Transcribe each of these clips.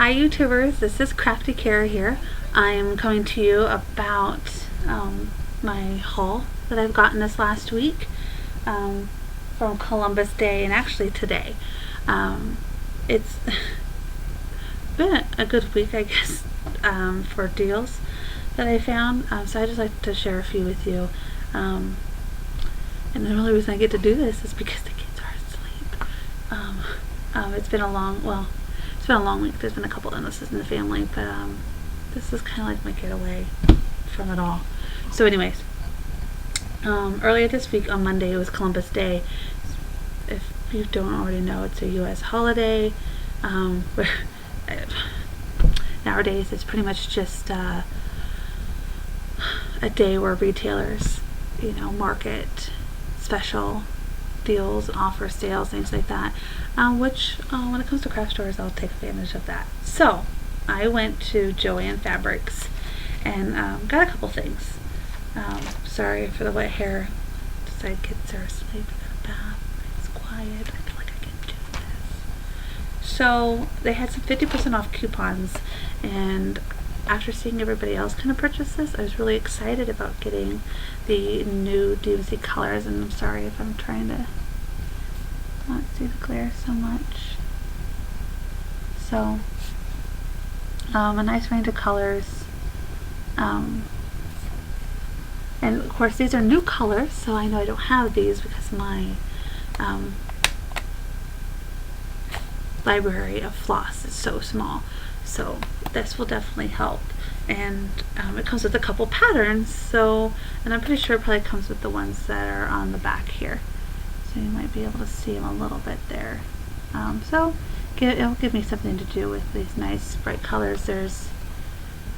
Hi YouTubers, this is Crafty Kara here. I'm coming to you about my haul that I've gotten this last week from Columbus Day, and actually today. It's been a good week, I guess, for deals that I found, so I just like to share a few with you. And the only reason I get to do this is because the kids are asleep. It's been a long week. There's been a couple illnesses in the family, but this is kind of like my getaway from it all. So anyways, earlier this week on Monday, it was Columbus Day. If you don't already know, it's a U.S. holiday. Where nowadays it's pretty much just a day where retailers, market special deals and offer sales, things like that, which when it comes to craft stores, I'll take advantage of that. So I went to Joann Fabrics and got a couple things. Sorry for the wet hair. Decided kids are asleep in the bath. It's quiet. I feel like I can do this. So they had some 50% off coupons, and after seeing everybody else kind of purchase this, I was really excited about getting the new DMC colors. And I'm sorry if I'm trying to not see the glare so much. So a nice range of colors, and of course these are new colors, so I know I don't have these because my library of floss is so small. So this will definitely help, and it comes with a couple patterns, and I'm pretty sure it probably comes with the ones that are on the back here, so you might be able to see them a little bit there. So it'll give me something to do with these nice bright colors. There's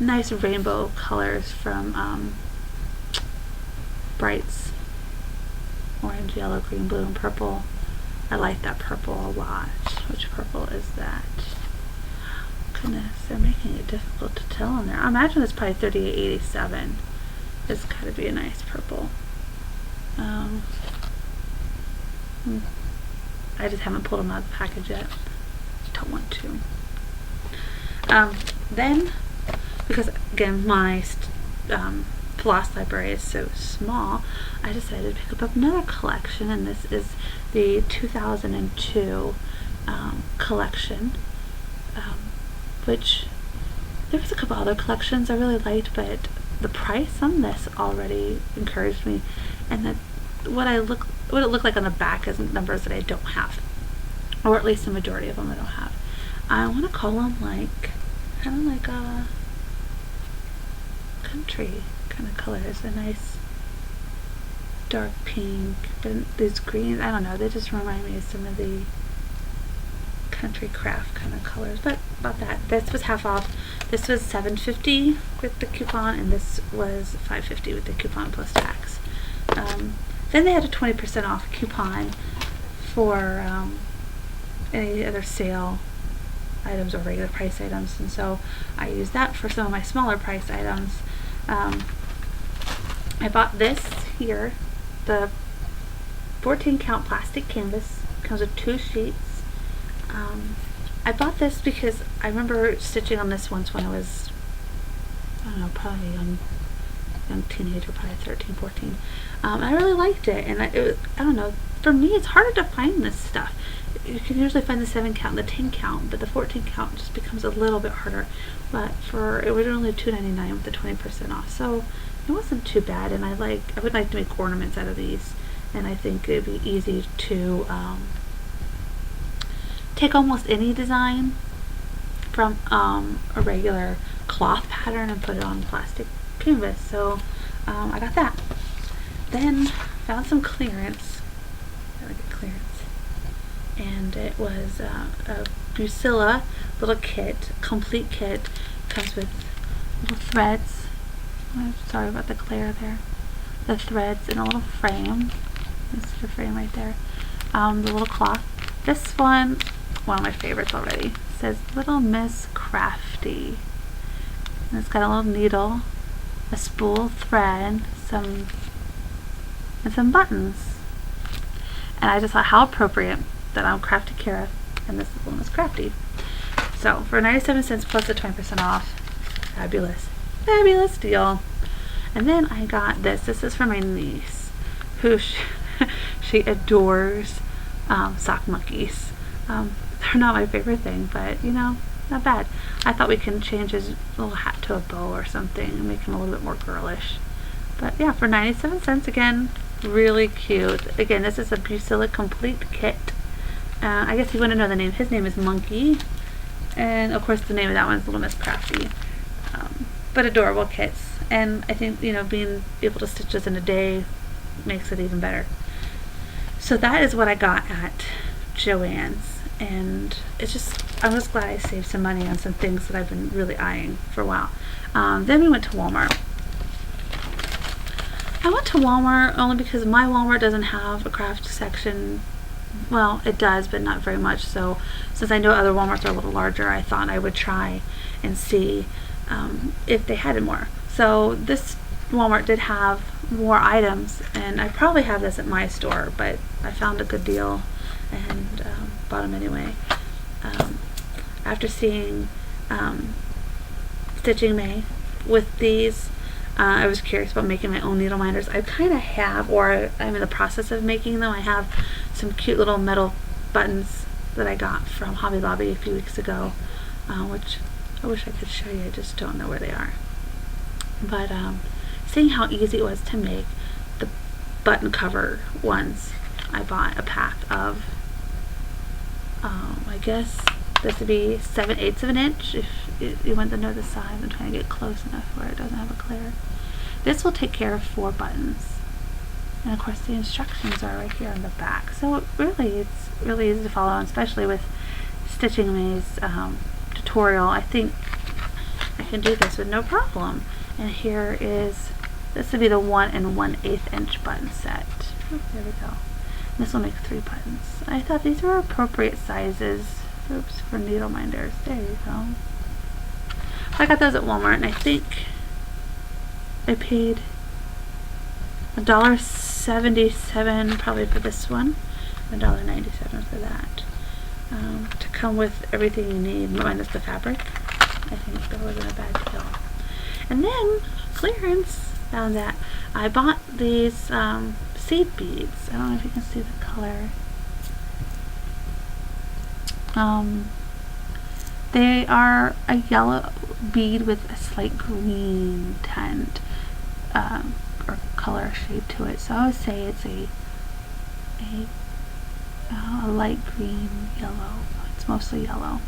nice rainbow colors from Brights: orange, yellow, green, blue, and purple. I like that purple a lot. Which purple is that? Goodness, they're making it difficult to tell in there. I imagine it's probably 3887. It's got to be a nice purple. I just haven't pulled them out of the package yet. Don't want to. Then, because again my floss library is so small, I decided to pick up another collection, and this is the 2002 collection. Which there was a couple other collections I really liked, but the price on this already encouraged me, and that what it looked like on the back is numbers that I don't have, or at least the majority of them I don't have. I want to call them kind of like a country kind of colors, a nice dark pink, but these greens, I don't know, they just remind me of some of the country craft kind of colors. But about that, this was half off. This was $7.50 with the coupon, and this was $5.50 with the coupon plus tax. Then they had a 20% off coupon for any other sale items or regular price items, and so I used that for some of my smaller price items. I bought this here, the 14 count plastic canvas. Comes with 2 sheets. I bought this because I remember stitching on this once when I was, I don't know, probably a young teenager, probably 13, 14. I really liked it, and I don't know, for me it's harder to find this stuff. You can usually find the 7 count and the 10 count, but the 14 count just becomes a little bit harder. But it was only $2.99 with the 20% off, so it wasn't too bad. And I would like to make ornaments out of these, and I think it'd be easy to take almost any design from a regular cloth pattern and put it on plastic canvas. So I got that. Then found some clearance. Gotta get clearance. And it was a Bucilla little kit, complete kit. Comes with little threads. I'm sorry about the glare there. The threads in a little frame. This is the frame right there. The little cloth. This one of my favorites already. It says Little Miss Crafty. And it's got a little needle, a spool thread, and some buttons. And I just thought how appropriate that I'm Crafty Kara and this Little Miss Crafty. So for 97 cents plus the 20% off, fabulous, fabulous deal. And then I got this. This is for my niece, who she adores sock monkeys. They're not my favorite thing, but you know, not bad. I thought we can change his little hat to a bow or something and make him a little bit more girlish. But yeah, for 97 cents again, really cute. Again, this is a Bucilla Complete Kit. I guess you want to know the name. His name is Monkey. And of course the name of that one is Little Miss Crafty. But adorable kits. And I think, you know, being able to stitch this in a day makes it even better. So that is what I got at Joann's. And it's just, I'm just glad I saved some money on some things that I've been really eyeing for a while. Then we went to Walmart. I went to Walmart only because my Walmart doesn't have a craft section. Well, it does, but not very much. So since I know other Walmarts are a little larger, I thought I would try and see if they had it more. So this Walmart did have more items, and I probably have this at my store, but I found a good deal and bought them anyway. After seeing Stitching May with these, I was curious about making my own needle minders. I kind of have, or I'm in the process of making them. I have some cute little metal buttons that I got from Hobby Lobby a few weeks ago, which I wish I could show you. I just don't know where they are. But seeing how easy it was to make the button cover ones, I bought a pack of, I guess this would be 7/8 of an inch if you want to know the size. I'm trying to get close enough where it doesn't have a glare. This will take care of 4 buttons. And of course the instructions are right here on the back. So it's really easy to follow, and especially with Stitching May's tutorial, I think I can do this with no problem. And here is, this would be the 1 1/8 inch button set. Oh, there we go. And this will make 3 buttons. I thought these were appropriate sizes. Oops, for needle minders. There you go. I got those at Walmart, and I think I paid $1.77 probably for this one, $1.97 for that. To come with everything you need, minus the fabric. I think that wasn't a bad deal. And then clearance found that I bought these seed beads. I don't know if you can see the color. They are a yellow bead with a slight green tint or color shade to it. So I would say it's a light green yellow. It's mostly yellow.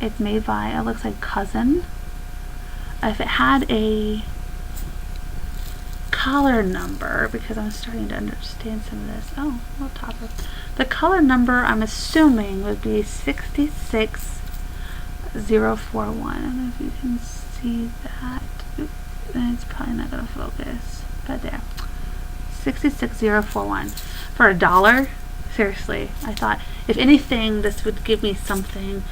It's made by, it looks like Cousin. If it had a color number, because I'm starting to understand some of this. Oh, we'll top it. The color number I'm assuming would be 66041. I don't know if you can see that. It's probably not going to focus, but there. 66041 for $1. Seriously, I thought if anything, this would give me something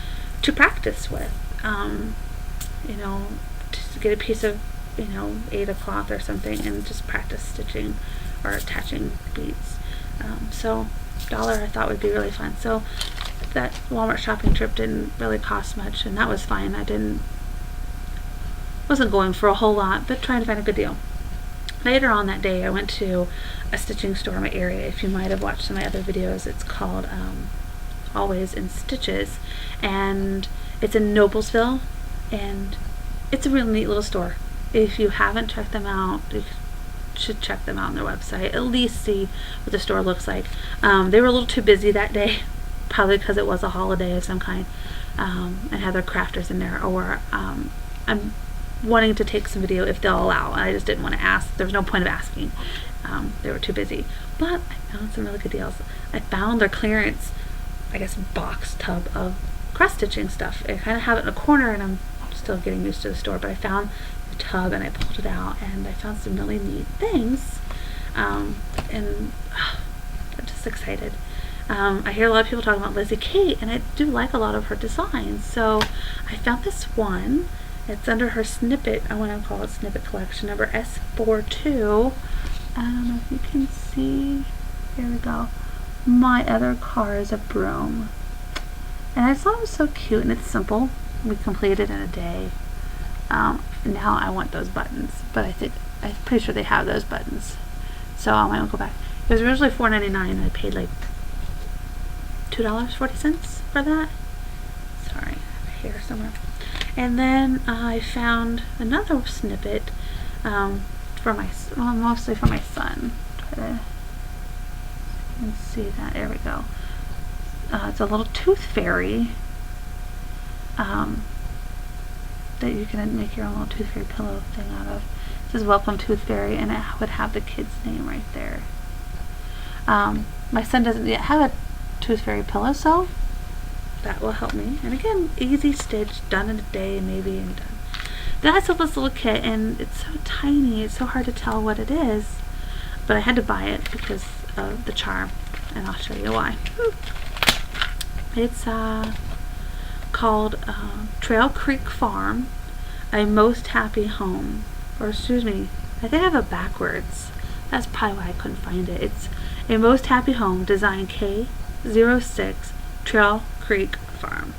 to practice with. You know, to get a piece of, you know, Ada cloth or something and just practice stitching or attaching beads. So $1 I thought would be really fun. So that Walmart shopping trip didn't really cost much, and that was fine. Wasn't going for a whole lot, but trying to find a good deal. Later on that day, I went to a stitching store in my area. If you might have watched some of my other videos, it's called Always in Stitches, and it's in Noblesville, and it's a really neat little store. If you haven't checked them out, you should check them out on their website, at least see what the store looks like. They were a little too busy that day, probably because it was a holiday of some kind, and had their crafters in there, or I'm wanting to take some video if they'll allow. I just didn't want to ask. There was no point of asking. They were too busy. But I found some really good deals. I found their clearance, I guess, box tub of cross stitching stuff. I kind of have it in a corner, and I'm still getting used to the store, but I found the tub and I pulled it out, and I found some really neat things. And I'm just excited. I hear a lot of people talking about Lizzie Kate, and I do like a lot of her designs. So I found this one. It's under her snippet, I want to call it snippet collection, number S42. I don't know if you can see. Here we go. My other car is a broom. And I just thought it was so cute, and it's simple. We completed it in a day. Now I want those buttons, but I'm pretty sure they have those buttons, so I might go back. It was originally $4.99 and I paid like $2.40 for that. Sorry, I have a hair somewhere. And then I found another snippet for mostly for my son. Try to you can see that. There we go. It's a little tooth fairy that you can make your own little tooth fairy pillow thing out of. It says Welcome Tooth Fairy, and it would have the kid's name right there. My son doesn't yet have a tooth fairy pillow, so that will help me. And again, easy stitch, done in a day maybe, and done. That's this little kit, and it's so tiny, it's so hard to tell what it is, but I had to buy it because of the charm, and I'll show you why. It's called Trail Creek Farm, A Most Happy Home. Or excuse me, I think I have it backwards. That's probably why I couldn't find it. It's A Most Happy Home, Design K06, Trail Creek Farm.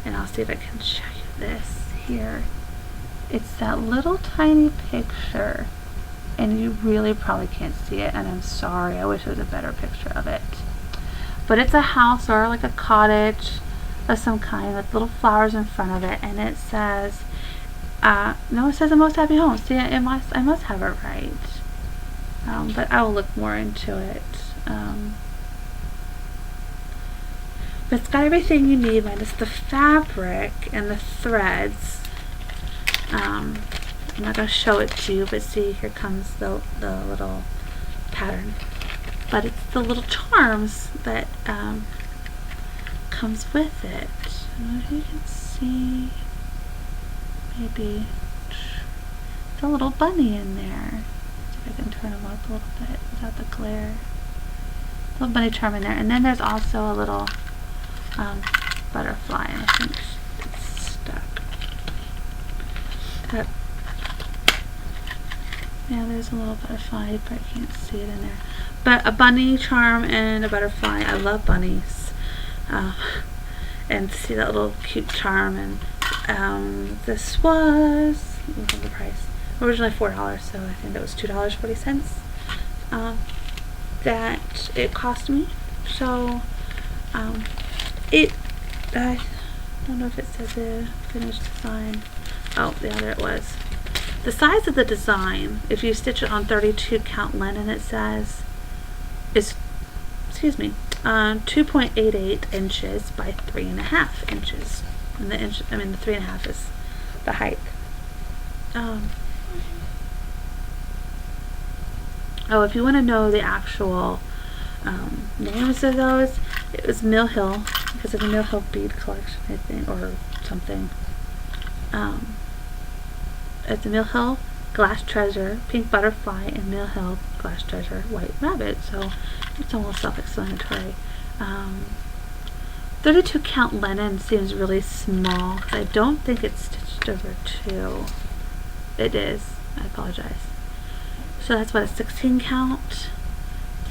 And I'll see if I can show you this here. It's that little tiny picture, and you really probably can't see it, and I'm sorry, I wish it was a better picture of it. But it's a house or like a cottage of some kind with little flowers in front of it, and it says, no, it says A Most Happy Home. See, I must have it right. But I will look more into it. But it's got everything you need, minus the fabric and the threads. I'm not going to show it to you, but see, here comes the little pattern. But it's the little charms that comes with it. I don't know if you can see. Maybe the little bunny in there. See if I can turn them up a little bit without the glare. Little bunny charm in there, and then there's also a little butterfly, and I think it's stuck. Yeah, there's a little butterfly, but I can't see it in there. But a bunny charm and a butterfly. I love bunnies. And see that little cute charm, and this was, look at the price, originally $4, so I think that was $2.40 that it cost me. So I don't know if it says a finished design. Oh, yeah, there it was. The size of the design, if you stitch it on 32 count linen, it says is, excuse me, 2.88 inches by 3.5 inches, and the 3.5 is the height. Oh, if you want to know the actual names of those, it was Mill Hill, because of the Mill Hill bead collection, I think, or something. It's the Mill Hill Glass Treasure, Pink Butterfly, and Mill Hill Glass Treasure, White Rabbit, so it's almost self-explanatory. 32 count linen seems really small, because I don't think it's stitched over 2. It is, I apologize. So that's what, a 16 count?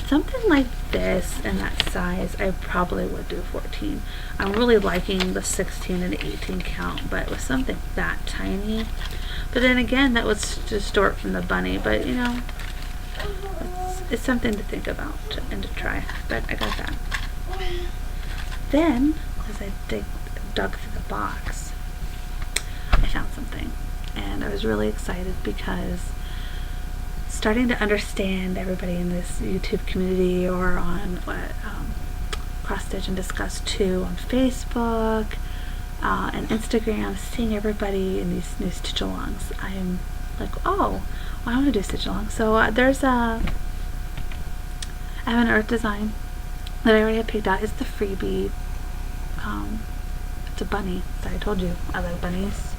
Something like this and that size, I probably would do 14. I'm really liking the 16 and the 18 count, but with something that tiny. But then again, that was distort from the bunny, but you know, it's something to think about and to try. But I got that. Then, as I dug through the box, I found something, and I was really excited because starting to understand everybody in this YouTube community, or on Cross Stitch and Discuss too on Facebook and Instagram, seeing everybody in these new stitch alongs, I am like, oh, well, I want to do stitch along. So I have an earth design that I already have picked out. It's the freebie. It's a bunny. So I told you I like bunnies.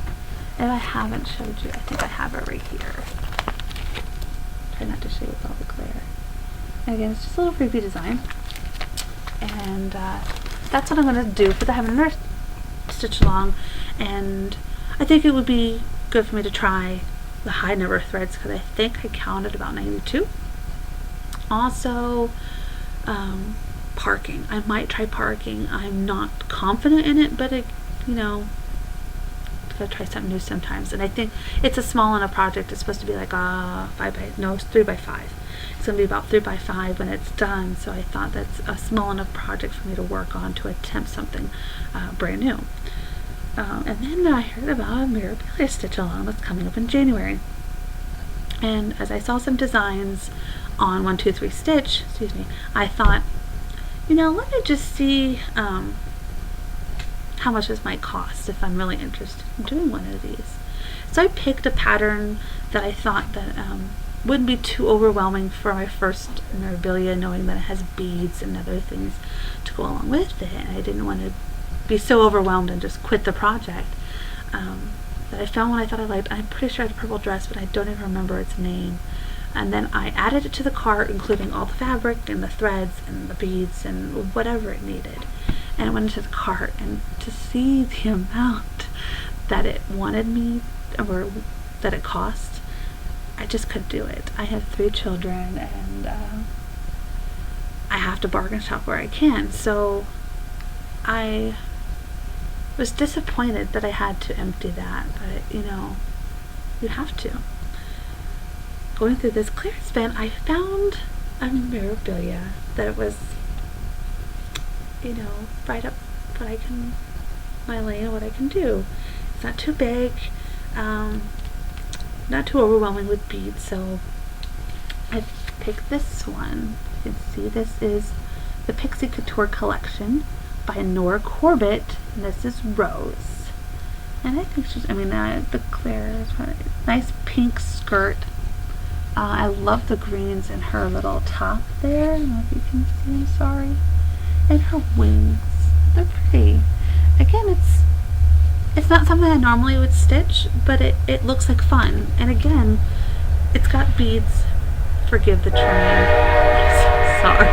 If I haven't showed you, I think I have it right here. Try not to show you with all the glare. And again, it's just a little freebie design, and that's what I'm going to do for the Heaven and Earth stitch along. And I think it would be good for me to try the high number of threads, because I think I counted about 92. Also, parking. I might try parking. I'm not confident in it, but gotta try something new sometimes. And I think it's a small enough project. It's supposed to be like it's 3x5. It's gonna be about 3x5 when it's done. So I thought that's a small enough project for me to work on to attempt something brand new. And then I heard about a memorabilia stitch along that's coming up in January. And as I saw some designs on 123 Stitch, I thought, let me just see how much this might cost if I'm really interested in doing one of these. So I picked a pattern that I thought that wouldn't be too overwhelming for my first memorabilia, knowing that it has beads and other things to go along with it. And I didn't want to be so overwhelmed and just quit the project. That I found one I thought I liked. I'm pretty sure I had a purple dress, but I don't even remember its name. And then I added it to the cart, including all the fabric and the threads and the beads and whatever it needed. And it went into the cart, and to see the amount that it wanted me, or that it cost, I just couldn't do it. I have 3 children, and I have to bargain shop where I can. So I was disappointed that I had to empty that, but you have to. Going through this clearance bin, I found a memorabilia that was right up my lane, what I can do. It's not too big, not too overwhelming with beads, so I picked this one. You can see this is the Pixie Couture collection by Nora Corbett, and this is Rose. And I think the Claire, nice pink skirt. I love the greens in her little top there. I don't know if you can see, I'm sorry. And her wings, they're pretty. Again, it's not something I normally would stitch, but it looks like fun. And again, it's got beads. Forgive the train. I'm so sorry.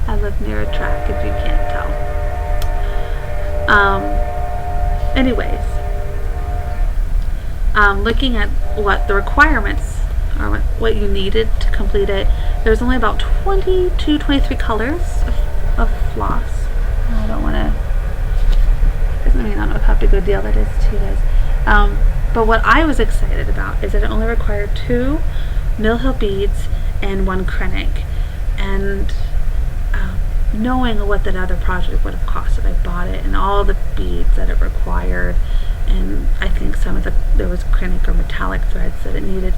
I live near a track, if you can't tell. Anyways, looking at what the requirements are, what you needed to complete it, there's only about 23 colors of floss. I don't want to, I don't know how big a deal that is to you guys. But what I was excited about is that it only required 2 Mill Hill beads and 1 Krennic. And knowing what that other project would have costed, I bought it, and all the beads that it required, and I think there was Krennic or metallic threads that it needed.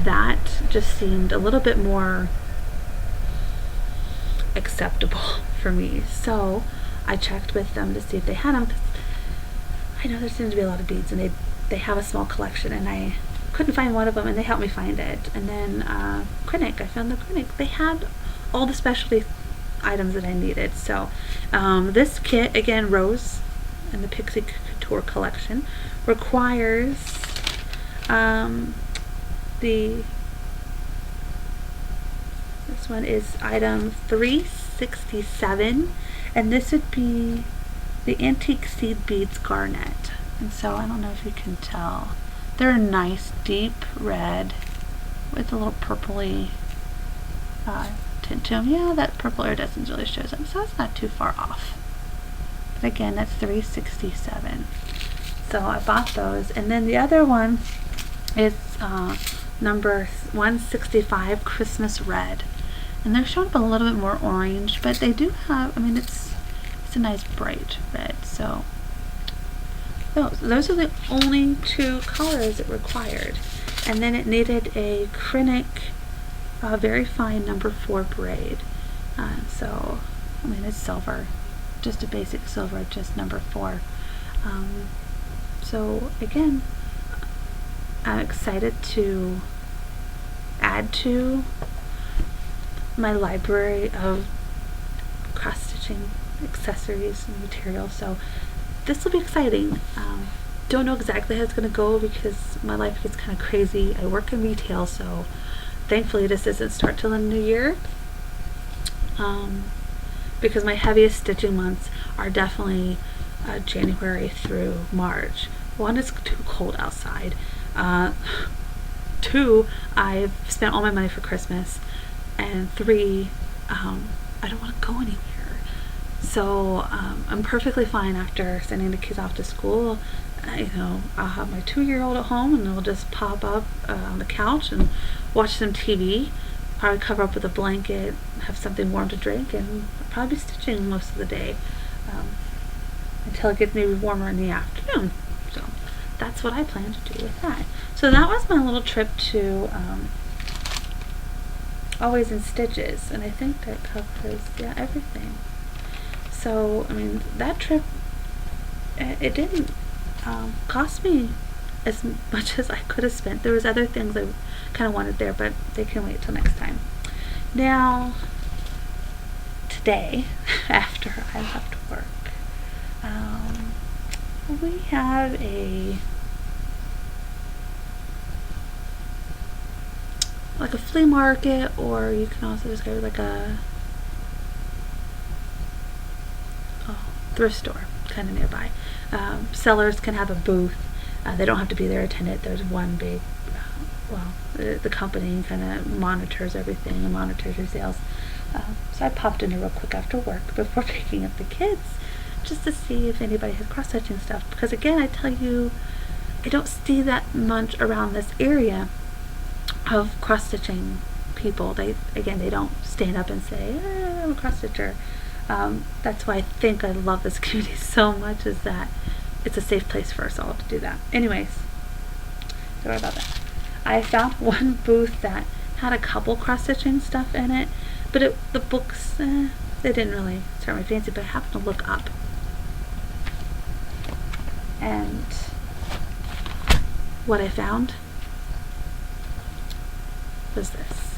That just seemed a little bit more acceptable for me. So I checked with them to see if they had them, because I know there seems to be a lot of beads, and they have a small collection, and I couldn't find one of them, and they helped me find it. And then Krennic, I found the Krennic. They had all the specialty items that I needed. So this kit, again, Rose and the Pixie Couture collection, requires this one is item 367, and this would be the Antique Seed Beads Garnet. And so I don't know if you can tell, they're a nice deep red with a little purpley tint to them. Yeah, that purple iridescent really shows up, so it's not too far off. But again, that's 367. So I bought those, and then the other one is number 165, Christmas Red, and they're showing up a little bit more orange, but they do have, it's a nice bright red. So those are the only 2 colors it required. And then it needed a Krennic very fine number 4 braid. So it's silver, just a basic silver, just number 4. So again, I'm excited to add to my library of cross stitching accessories and materials. So this will be exciting. Don't know exactly how it's going to go, because my life gets kind of crazy. I work in retail, so thankfully this doesn't start till the new year, because my heaviest stitching months are definitely January through March. One, it's too cold outside. 2, I've spent all my money for Christmas, and 3, I don't want to go anywhere. So I'm perfectly fine after sending the kids off to school. I'll have my 2-year-old at home, and they'll just pop up on the couch and watch some TV. Probably cover up with a blanket, have something warm to drink, and I'll probably be stitching most of the day until it gets maybe warmer in the afternoon. So that's what I plan to do with that. So that was my little trip to Always in Stitches, and I think that covers everything. So I mean, that trip, it didn't cost me as much as I could have spent. There was other things I kind of wanted there, but they can wait till next time. Now, today, after I left work, we have a flea market, or you can also just go like a thrift store kind of nearby. Sellers can have a booth. They don't have to be there attendant. There's one big, the company kind of monitors everything and monitors your sales. So I popped in there real quick after work before picking up the kids, just to see if anybody has cross-stitching stuff. Because again, I tell you, I don't see that much around this area of cross-stitching people. They don't stand up and say, I'm a cross-stitcher. That's why I think I love this community so much, is that it's a safe place for us all to do that. Anyways, don't worry about that. I found one booth that had a couple cross-stitching stuff in it, but the books, they didn't really start my fancy, but I happened to look up. And what I found was this.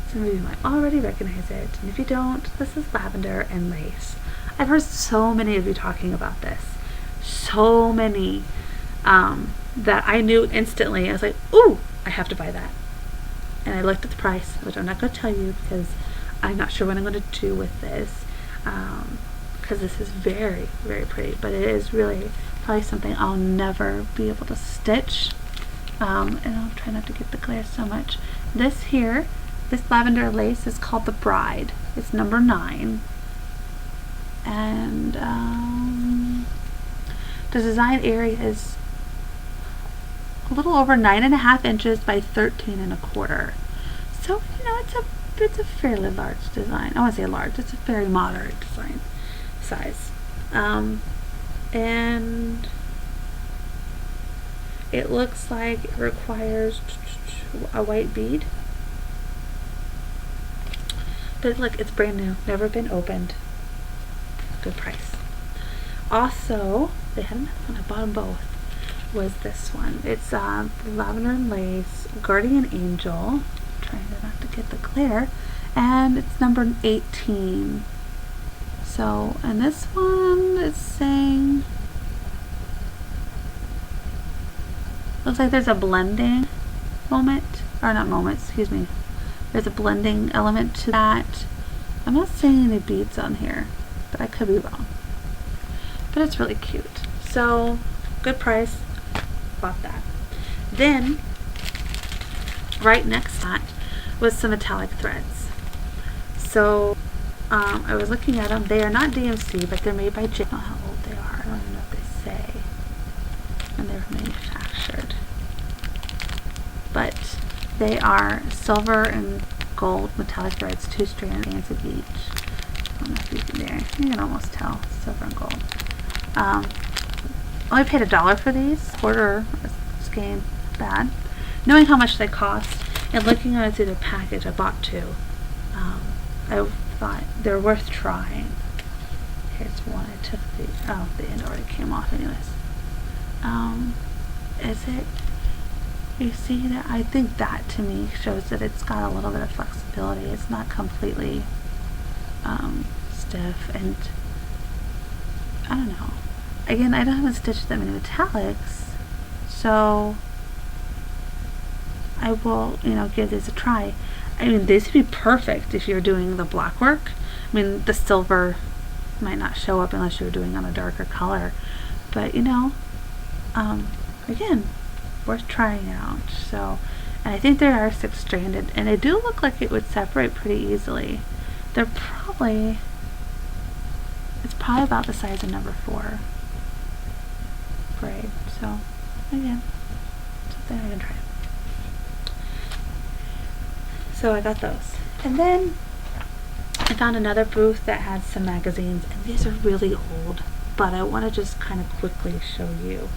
Some of you might already recognize it, and if you don't, this is lavender and lace. I've heard so many of you talking about this. So many that I knew instantly. I was like, ooh, I have to buy that. And I looked at the price, which I'm not going to tell you because I'm not sure what I'm going to do with this. Because this is very, very pretty, but it is really probably something I'll never be able to stitch. And I'll try not to get the glare so much. This lavender lace is called the Bride. It's number 9. And the design area is a little over 9.5 inches by 13.25. So, it's a fairly large design. I want to say large. It's a very moderate design size. And it looks like it requires a white bead. But look, it's brand new, never been opened. Good price. Also, they had another one, I bought them both, was this one. It's lavender and lace, Guardian Angel. I'm trying not to get the glare. And it's number 18. So, and this one is saying, looks like there's a blending there's a blending element to that. I'm not seeing any beads on here, but I could be wrong. But it's really cute. So, good price. Bought that. Then, right next to that was some metallic threads. So, I was looking at them. They are not DMC, but they're made by J. I don't know how old they are. I don't even know if they say. And they were manufactured. But they are silver and gold metallic threads, 2 strands of each. I don't know if you can there. You can almost tell, silver and gold. Only paid $1 for these. Order scheme bad. Knowing how much they cost and looking at it through the package, I bought 2. I thought they're worth trying. Here's one. I took the end already came off anyways. Is it? You see that? I think that to me shows that it's got a little bit of flexibility. It's not completely stiff, and I don't know. Again, I haven't stitched that many metallics, so I will, give this a try. I mean, this would be perfect if you're doing the block work. I mean, the silver might not show up unless you're doing on a darker color, but again, worth trying out. So, and I think they are 6-stranded, and they do look like it would separate pretty easily. They're probably, it's probably about the size of number 4 braid. So again, something I can try. So I got those. And then I found another booth that had some magazines, and these are really old, but I want to just kind of quickly show you.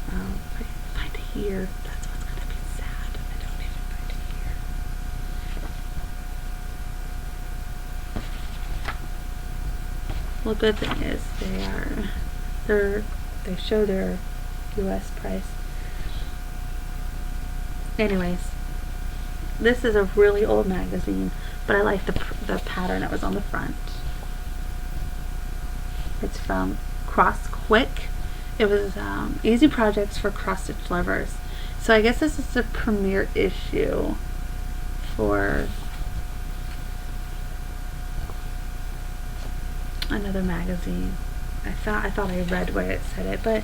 If I can find it here, that's what's going to be sad. I don't even find it here. Well, the good thing is they show their US price. Anyways, this is a really old magazine, but I like the pattern that was on the front. It's from Cross Quick. It was easy projects for cross stitch lovers. So I guess this is the premiere issue for another magazine. I thought I read where it said it, but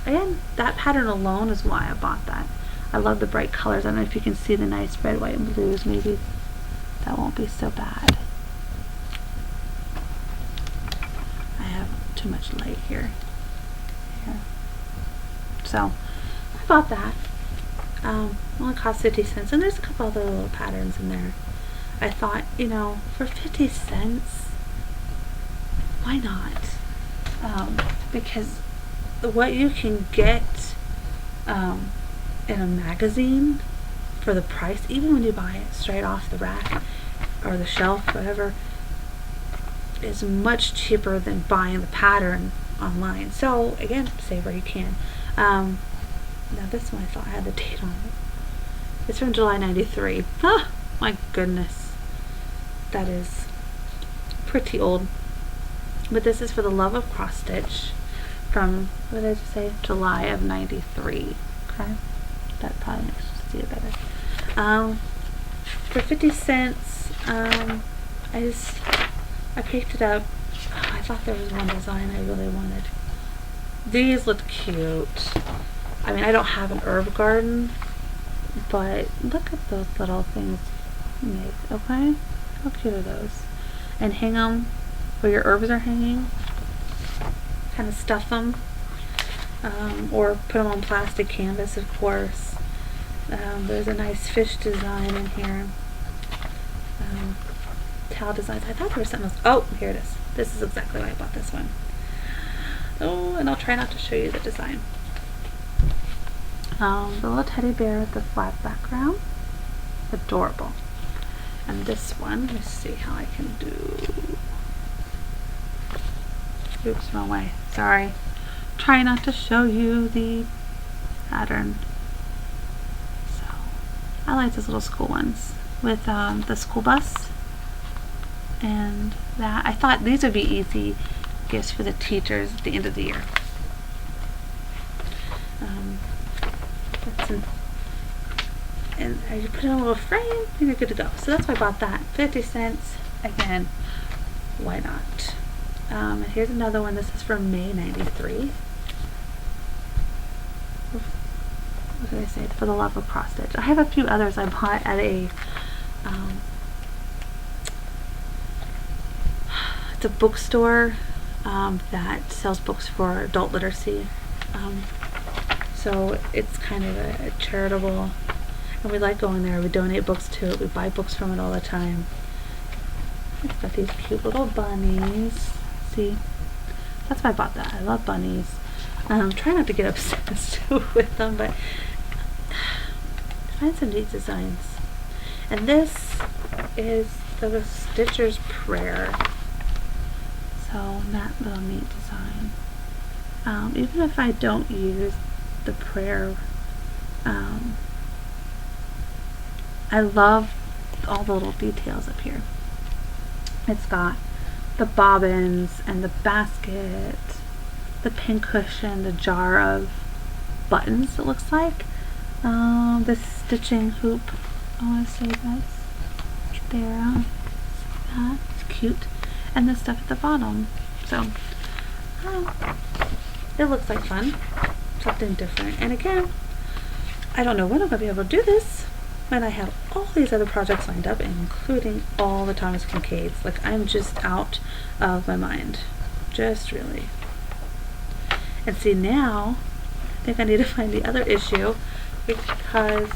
again, that pattern alone is why I bought that. I love the bright colors. I don't know if you can see the nice red, white, and blues. Maybe that won't be so bad. I have too much light here. So I bought that. Only cost 50 cents, and there's a couple other little patterns in there. I thought, you know, for 50 cents, why not? Because what you can get in a magazine for the price, even when you buy it straight off the rack or the shelf, whatever, is much cheaper than buying the pattern online. So again, save where you can. Now this one I thought I had the date on it. It's from July 93. Oh my goodness, that is pretty old. But this is for the love of cross stitch from, what did I just say, July of 93. Okay, that probably makes you see it better. For 50 cents, I picked it up. Oh, I thought there was one design I really wanted. These look cute. I mean, I don't have an herb garden, but look at those little things made. Okay, how cute are those? And hang them where your herbs are hanging. Kind of stuff them, or put them on plastic canvas, of course. There's a nice fish design in here. Towel designs. I thought there was something else. Oh, here it is. This is exactly why I bought this one. Oh, and I'll try not to show you the design. The little teddy bear with the flat background. Adorable. And this one, let's see how I can do. Oops, wrong way. Sorry. Try not to show you the pattern. So, I like those little school ones with the school bus and that. I thought these would be easy gifts for the teachers at the end of the year. And you put it in a little frame and you're good to go. So that's why I bought that. 50 cents. Again, why not? And here's another one. This is from May 93. What did I say? For the love of cross stitch. I have a few others I bought at a it's a bookstore that sells books for adult literacy. So it's kind of a charitable, and we like going there. We donate books to it. We buy books from it all the time. It's got these cute little bunnies. See, that's why I bought that. I love bunnies. Try not to get obsessed with them, but find some neat designs. And this is the Stitcher's Prayer. So that little neat design. Even if I don't use the prayer, I love all the little details up here. It's got the bobbins and the basket, the pin cushion, the jar of buttons, it looks like. The stitching hoop, I want to say that's there. That's cute. And the stuff at the bottom. So, it looks like fun. something different. And again, I don't know when I'm going to be able to do this when I have all these other projects lined up, including all the Thomas Kincaids. Like, I'm just out of my mind. Just really. And see, now I think I need to find the other issue, because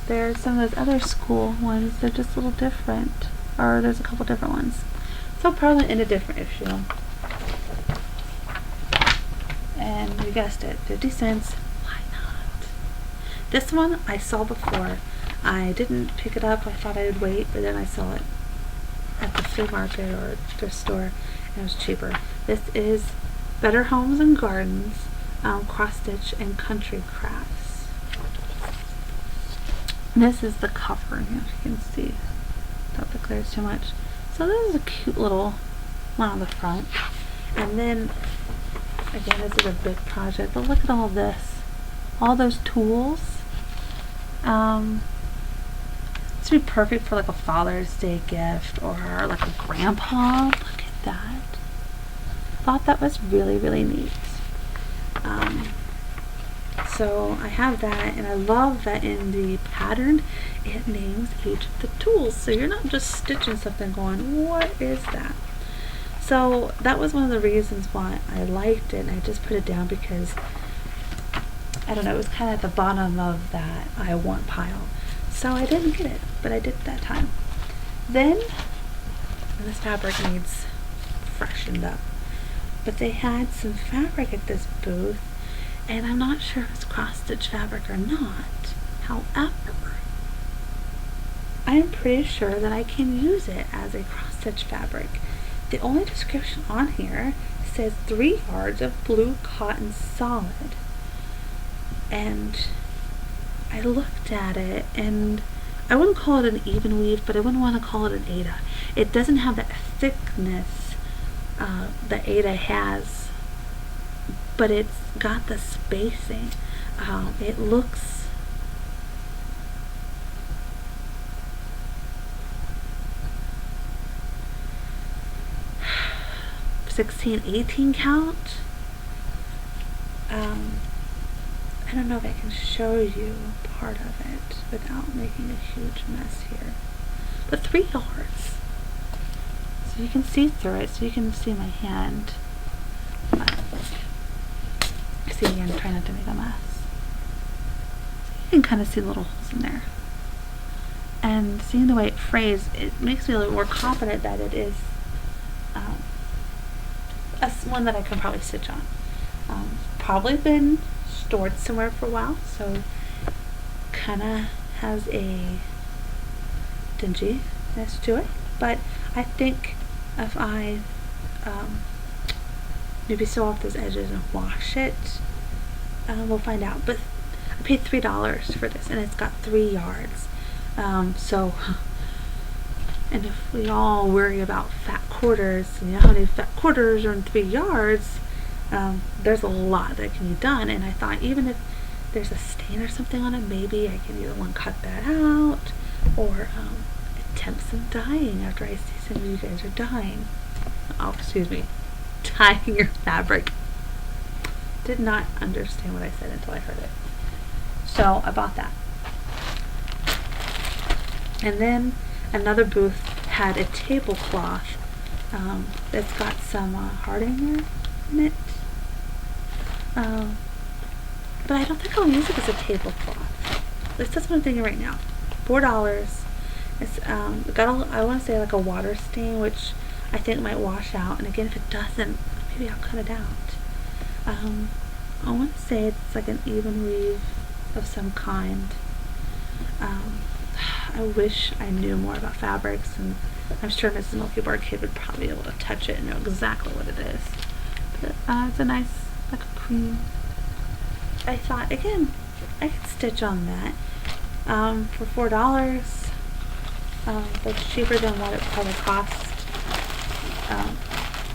there's some of those other school ones, they're just a little different. Or there's a couple different ones. So probably in a different issue. And you guessed it, 50 cents. Why not? This one I saw before. I didn't pick it up. I thought I would wait, but then I saw it at the Flea Market or thrift store, and it was cheaper. This is Better Homes and Gardens, Cross Stitch and Country Crafts. This is the cover, if you can see. Don't declare too much. So this is a cute little one on the front. And then, again, this is a big project, but look at all this. All those tools. This would be perfect for like a Father's Day gift or like a grandpa. Look at that. Thought that was really, really neat. So I have that, and I love that in the pattern it names each of the tools, so you're not just stitching something going, what is that? So that was one of the reasons why I liked it, and I just put it down because, I don't know, it was kind of at the bottom of that I want pile. So I didn't get it, but I did that time. Then, this fabric needs freshened up. But they had some fabric at this booth, and I'm not sure if it's cross-stitch fabric or not. However, I am pretty sure that I can use it as a cross-stitch fabric. The only description on here says 3 yards of blue cotton solid. And I looked at it, and I wouldn't call it an even weave, but I wouldn't want to call it an Aida. It doesn't have that thickness that Aida has, but it's got the spacing. It looks (16-18 count). I don't know if I can show you part of it without making a huge mess here. But 3 yards. So you can see through it, so you can see my hand. See, again, try not to make a mess. You can kind of see little holes in there. And seeing the way it frays, it makes me a little more confident that it is one that I can probably stitch on. Probably been stored somewhere for a while, so kind of has a dinginess to it. But I think if I maybe sew off those edges and wash it, we'll find out. But I paid $3 for this, and it's got 3 yards. And if we all worry about fat quarters, and you know how many fat quarters are in 3 yards, there's a lot that can be done. And I thought, even if there's a stain or something on it, maybe I can either cut that out, or attempt some dyeing after I see some of you guys are dyeing. Oh, excuse me. Dyeing your fabric. Did not understand what I said until I heard it. So I bought that. And then another booth had a tablecloth that's got some hardener in it. But I don't think I'll use it as a tablecloth. That's what I'm thinking right now. $4. It's got I want to say like a water stain, which I think might wash out. And again, if it doesn't, maybe I'll cut it out. I want to say it's like an even weave of some kind. I wish I knew more about fabrics, and I'm sure Mrs. Milky Bar Kid would probably be able to touch it and know exactly what it is. But it's a nice, like a cream. I thought, again, I could stitch on that for $4. That's cheaper than what it probably cost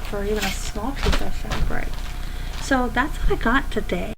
for even a small piece of fabric. So that's what I got today.